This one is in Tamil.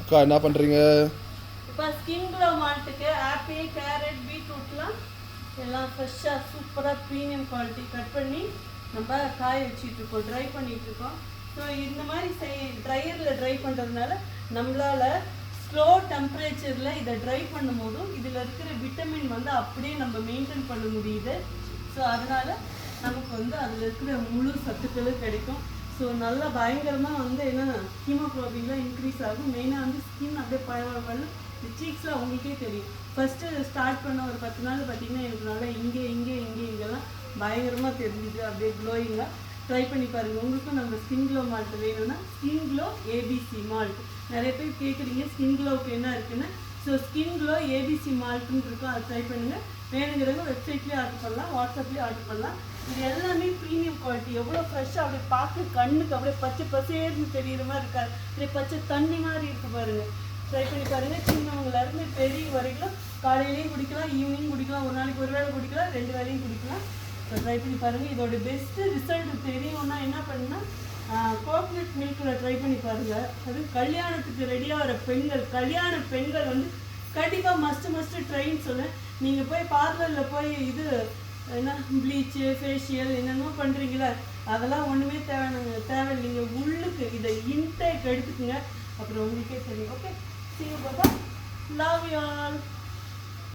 அக்கா என்ன பண்ணுறீங்க? இப்போ ஸ்கின் க்ளோ மால்ட்டுக்கு ஆப்பிள், கேரட், பீட்ரூட்லாம் எல்லாம் ஃப்ரெஷ்ஷாக சூப்பராக ப்ரீமியம் குவாலிட்டி கட் பண்ணி நம்ம காய வச்சிட்ருக்கோம், ட்ரை பண்ணிகிட்ருக்கோம். ஸோ இந்த மாதிரி ட்ரையரில் ட்ரை பண்ணுறதுனால நம்மளால் ஸ்லோ டெம்பரேச்சரில் இதை ட்ரை பண்ணும்போதும் இதில் இருக்கிற விட்டமின் வந்து அப்படியே நம்ம மெயின்டைன் பண்ண முடியுது. ஸோ அதனால் நமக்கு வந்து அதில் இருக்கிற முழு சத்துக்களும் கிடைக்கும். ஸோ நல்லா பயங்கரமாக வந்து என்ன ஹீமோக்ளோபின்லாம் இன்க்ரீஸ் ஆகும். மெயினாக வந்து ஸ்கின் அப்படியே பழவழன்னு இந்த சீக்ஸில் அவங்களுக்கே தெரியும். ஃபஸ்ட்டு ஸ்டார்ட் பண்ண ஒரு 10 நாள் பார்த்திங்கன்னா எனக்கு நல்லா இங்கெல்லாம் பயங்கரமாக தெரிஞ்சுது, அப்படியே க்ளோயிங்காக. ட்ரை பண்ணி பாருங்கள். உங்களுக்கும் நம்ம ஸ்கின் க்ளோ மால்ட் வேணும்னா ஸ்கின் க்ளோ ஏபிசி மால்ட். நிறைய பேர் கேட்குறீங்க ஸ்கின் க்ளோவுக்கு என்ன இருக்குன்னு. ஸோ ஸ்கின் க்ளோ ஏபிசி மால்ட்டுன்னு இருக்கும், அதை ட்ரை பண்ணுங்கள். வேணுங்கிறவங்க வெப்சைட்லேயே ஆர்டர் பண்ணலாம், வாட்ஸ்அப்லேயே ஆர்டர் பண்ணலாம். இது எல்லாமே ப்ரீமியம் குவாலிட்டி. எவ்வளோ ஃப்ரெஷ்ஷாக அப்படியே பார்க்க கண்ணுக்கு அப்படியே பச்சை பசேர்னு தெரிகிற மாதிரி இருக்காது, அப்படியே பச்சை தண்ணி மாதிரி இருக்குது பாருங்கள். ட்ரை பண்ணி பாருங்கள். சின்னவங்களாருந்து பெரிய வரைக்கும் காலையிலையும் குடிக்கலாம், ஈவினிங் குடிக்கலாம், ஒரு நாளைக்கு ஒரு வேளை குடிக்கலாம், 2 வேளையும் குடிக்கலாம். ஸோ ட்ரை பண்ணி பாருங்கள். இதோட பெஸ்ட்டு ரிசல்ட் தெரியும்னா என்ன பண்ணுன்னா கோகனட் மில்கில் ட்ரை பண்ணி பாருங்கள். அது கல்யாணத்துக்கு ரெடியாக வர பெண்கள், கல்யாண பெண்கள் வந்து கண்டிப்பாக மஸ்ட்டு ட்ரைன்னு சொல்லுவேன். நீங்கள் போய் பார்லரில் போய் இது என்ன ப்ளீச்சு, ஃபேஷியல் என்னென்னமோ பண்ணுறீங்களா, அதெல்லாம் ஒன்றுமே தேவையில்லைங்க. உள்ளுக்கு இதை இன்டேக் எடுத்துக்குங்க, அப்புறம் உங்களுக்கே தெரியும். Okay, see you, bye. Love you all.